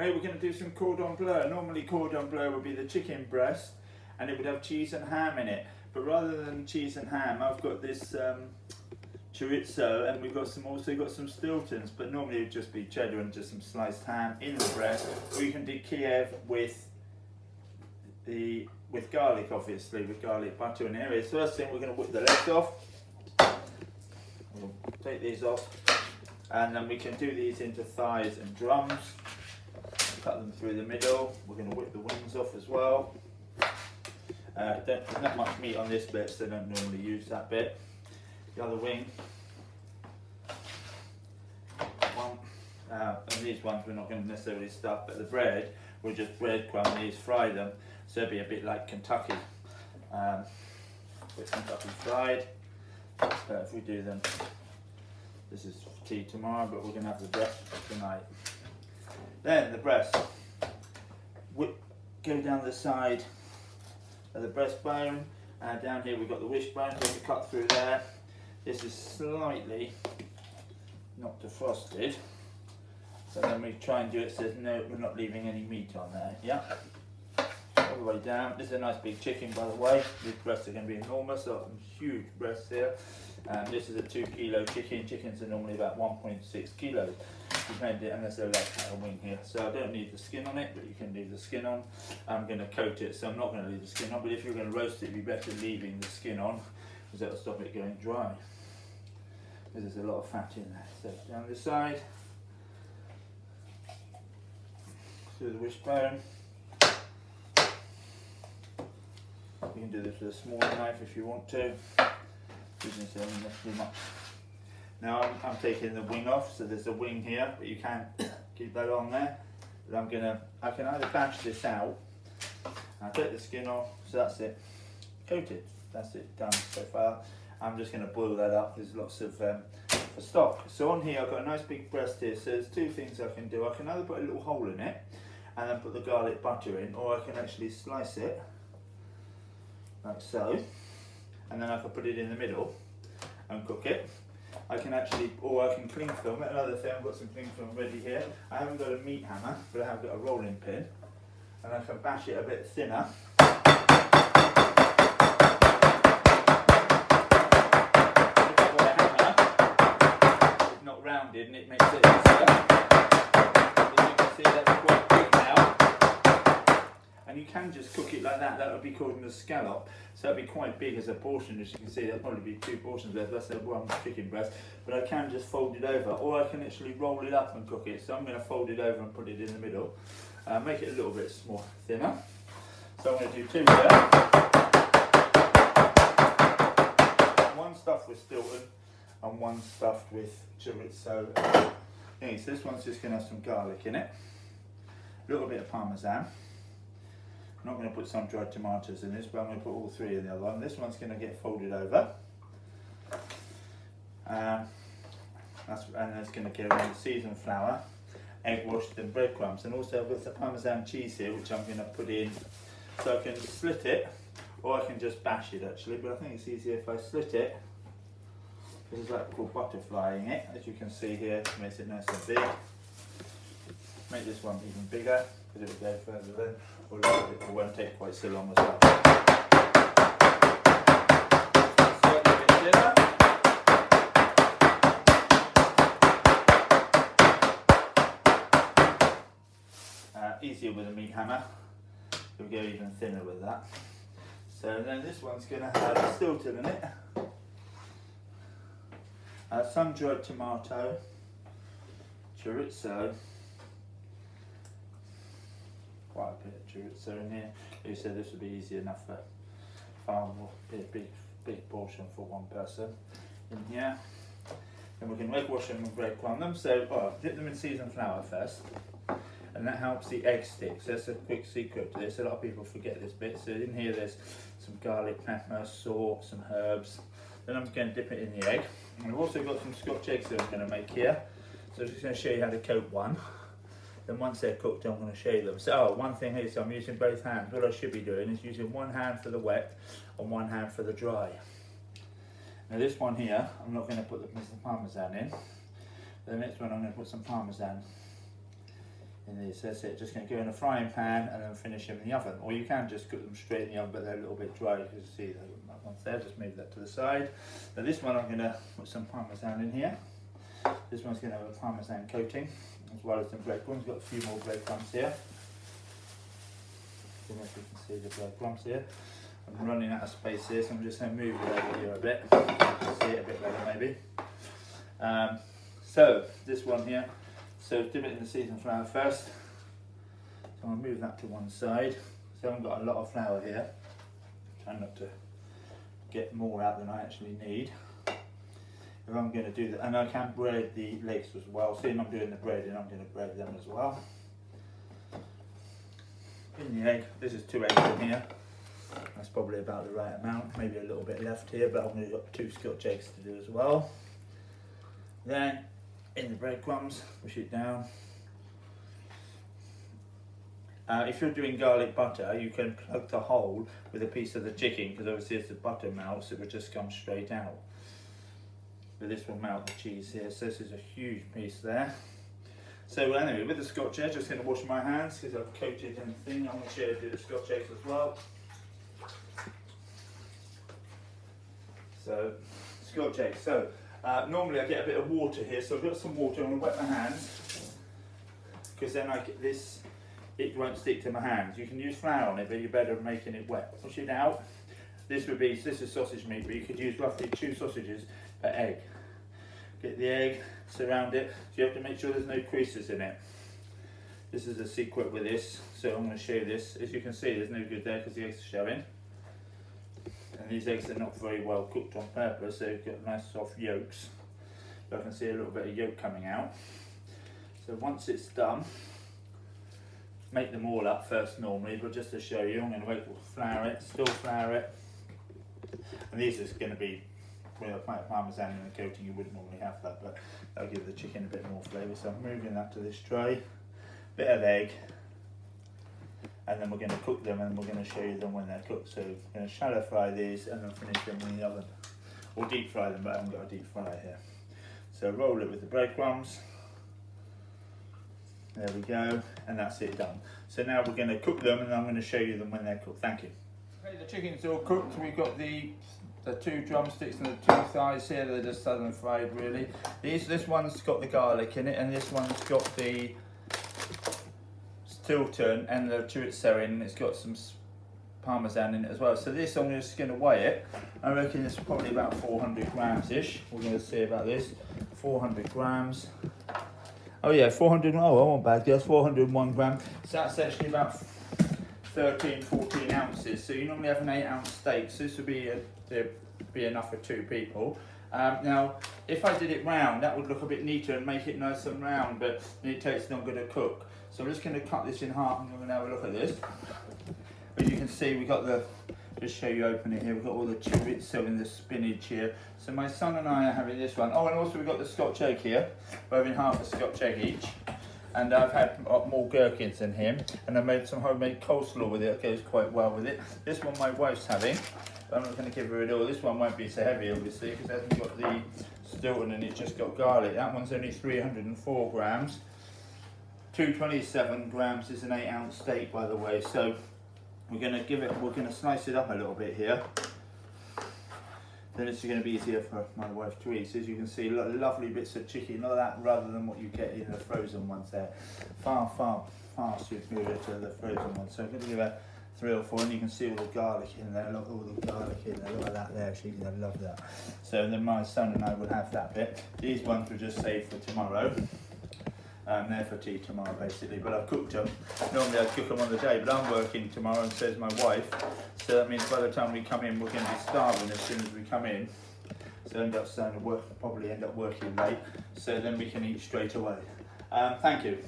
Hey, we're going to do some Cordon Bleu. Normally Cordon Bleu would be the chicken breast and it would have cheese and ham in it. But rather than cheese and ham, I've got this chorizo, and we've got also got some Stiltons, but normally it would just be cheddar and just some sliced ham in the breast. Or you can do Kiev with garlic, obviously, with garlic butter in here. So first thing, we're going to whip the legs off. We'll take these off, and then we can do these into thighs and drums. Cut them through the middle. We're going to whip the wings off as well. There's not much meat on this bit, so I don't normally use that bit. The other wing. One. And these ones we're not going to necessarily stuff, but the bread, we'll just breadcrumb these, fry them, so it'll be a bit like Kentucky. With Kentucky fried. If we do them, this is for tea tomorrow, but we're going to have the breast tonight. Then the breast, go down the side of the breastbone, and down here we've got the wishbone, so we cut through there. This is slightly not defrosted, so then we try and do it so no, we're not leaving any meat on there. Yeah, all the way down. This is a nice big chicken, by the way. These breasts are going to be enormous, so huge breasts here. This is a 2 kilo chicken. Chickens are normally about 1.6 kilos. Depending, unless they're like a wing here. So I don't need the skin on it, but you can leave the skin on. I'm going to coat it, so I'm not going to leave the skin on, but if you're going to roast it, it'd be better leaving the skin on, because that'll stop it going dry. Because there's a lot of fat in there. So down this side, through the wishbone. You can do this with a smaller knife if you want to. Isn't too much. Now I'm taking the wing off, so there's a wing here, but you can keep that on there. But I can either bash this out, I'll take the skin off, so that's it, coated, that's it, done so far. I'm just going to boil that up. There's lots of for stock. So on here I've got a nice big breast here, so there's two things I can do. I can either put a little hole in it, and then put the garlic butter in, or I can actually slice it, like so, and then I can put it in the middle and cook it. I can cling film it. Another thing, I've got some cling film ready here. I haven't got a meat hammer, but I have got a rolling pin, and I can bash it a bit thinner. If I've got a hammer, it's not rounded and it makes it easier. As you can see, that's quite big now. And you can just cook it like that. That would be called a scallop. So that'd be quite big as a portion. As you can see, there'll probably be 2 portions there. That's one chicken breast. But I can just fold it over, or I can actually roll it up and cook it. So I'm going to fold it over and put it in the middle. Make it a little bit more thinner. So I'm going to do 2 here. One stuffed with Stilton and one stuffed with chorizo. Okay, so this one's just going to have some garlic in it. A little bit of Parmesan. I'm not going to put some dried tomatoes in this, but I'm going to put all 3 in the other one. This one's going to get folded over. And it's going to go in the seasoned flour, egg washed and breadcrumbs. And also I've got the Parmesan cheese here, which I'm going to put in. So I can slit it, or I can just bash it actually, but I think it's easier if I slit it. This is like called butterflying it, as you can see here. It makes it nice and big. Make this one even bigger, because it will go further then. It won't take quite so long as well. Slightly a bit thinner. Easier with a meat hammer. We'll go even thinner with that. So then this one's going to have a Stilton in it. Some dried tomato, chorizo. Quite a bit of chorizo in here. You said this would be easy enough for far more, big portion for one person in here. Then we can egg wash them and breadcrumb them. So dip them in seasoned flour first, and that helps the egg stick. So that's a quick secret to this. A lot of people forget this bit. So in here there's some garlic, pepper, salt, some herbs. Then I'm going to dip it in the egg. And I've also got some Scotch eggs that I'm going to make here. So I'm just going to show you how to coat one. Then once they're cooked, I'm going to show you them. So one thing is I'm using both hands. What I should be doing is using one hand for the wet and one hand for the dry. Now this one here, I'm not going to put the Parmesan in. The next one I'm going to put some Parmesan in these. That's it, just going to go in a frying pan and then finish them in the oven. Or you can just cook them straight in the oven, but they're a little bit dry. You can see that one's there, just move that to the side. Now this one I'm going to put some Parmesan in here. This one's going to have a Parmesan coating, as well as some breadcrumbs. Got a few more breadcrumbs here. I don't know if you can see the breadcrumbs here. I'm running out of space here, so I'm just going to move it over here a bit. You can see it a bit better maybe. So this one here, so dip it in the seasoned flour first. So I'll move that to one side. So I haven't got a lot of flour here. Try not to get more out than I actually need. If I'm going to do that, and I can bread the legs as well. Seeing I'm doing the bread, and I'm going to bread them as well. In the egg, this is 2 eggs in here. That's probably about the right amount, maybe a little bit left here, but I've only got 2 Scotch eggs to do as well. Then in the breadcrumbs, push it down. If you're doing garlic butter, you can plug the hole with a piece of the chicken, because obviously as the butter melts, it will just come straight out. But this will melt the cheese here, so this is a huge piece there. So anyway, with the Scotch eggs, just going to wash my hands because I've coated anything. I'm going to show you the Scotch eggs as well. So, Scotch eggs. So, normally I get a bit of water here, so I've got some water. I'm going to wet my hands because then I get this, it won't stick to my hands. You can use flour on it, but you're better making it wet. Push it out. This is sausage meat, but you could use roughly 2 sausages per egg. Get the egg, surround it, so you have to make sure there's no creases in it. This is a secret with this, so I'm going to show you this. As you can see, there's no good there because the eggs are showing. And these eggs are not very well cooked on purpose, so they've got nice soft yolks. So I can see a little bit of yolk coming out. So once it's done, make them all up first normally, but just to show you, I'm going to wait to flour it, still flour it. And these are going to be with a Parmesan and a coating. You wouldn't normally have that, but that'll give the chicken a bit more flavour. So I'm moving that to this tray, bit of egg, and then we're going to cook them, and we're going to show you them when they're cooked. So I'm going to shallow fry these and then finish them in the oven, or deep fry them, but I haven't got a deep fryer here. So roll it with the breadcrumbs. There we go, and that's it done. So now we're going to cook them, and I'm going to show you them when they're cooked. Thank you. Okay, the chicken's all cooked. We've got the 2 drumsticks and the 2 thighs here. They're just southern fried, really. This one's got the garlic in it, and this one's got the Stilton and the chorizo in. It's got some Parmesan in it as well. So this, I'm just going to weigh it. I reckon it's probably about 400 grams-ish. We're going to see about this. 400 grams. Oh yeah, 400. Oh, I want bad guess. 401 grams. So that's actually about 13, 14 ounces. So you normally have an 8-ounce steak. So this would be enough for 2 people. Now, if I did it round, that would look a bit neater and make it nice and round, but it takes longer to cook. So I'm just going to cut this in half, and we're going to have a look at this. As you can see, we've got the, just show you open it here, we've got all the chorizo and the spinach here. So my son and I are having this one. Oh, and also we've got the Scotch egg here. We're having half a Scotch egg each. And I've had more gherkins than him, and I made some homemade coleslaw with it. It goes quite well with it. This one my wife's having, but I'm not going to give her it all. This one won't be so heavy, obviously, because it hasn't got the Stilton and it just got garlic. That one's only 304 grams. 227 grams is an 8-ounce steak, by the way. So we're going to slice it up a little bit here. Then it's going to be easier for my wife to eat. So as you can see, lovely bits of chicken, like that, rather than what you get in the frozen ones there. Far superior to the frozen ones. So I'm going to give her 3 or 4, and you can see all the garlic in there. Look, all the garlic in there. Look at that there. She's going to love that. So then my son and I will have that bit. These ones we'll just save for tomorrow. They're for tea tomorrow, basically, but I've cooked them. Normally I'd cook them on the day, but I'm working tomorrow, and so is my wife. So that means by the time we come in, we're going to be starving as soon as we come in. So probably end up working late, so then we can eat straight away. Thank you.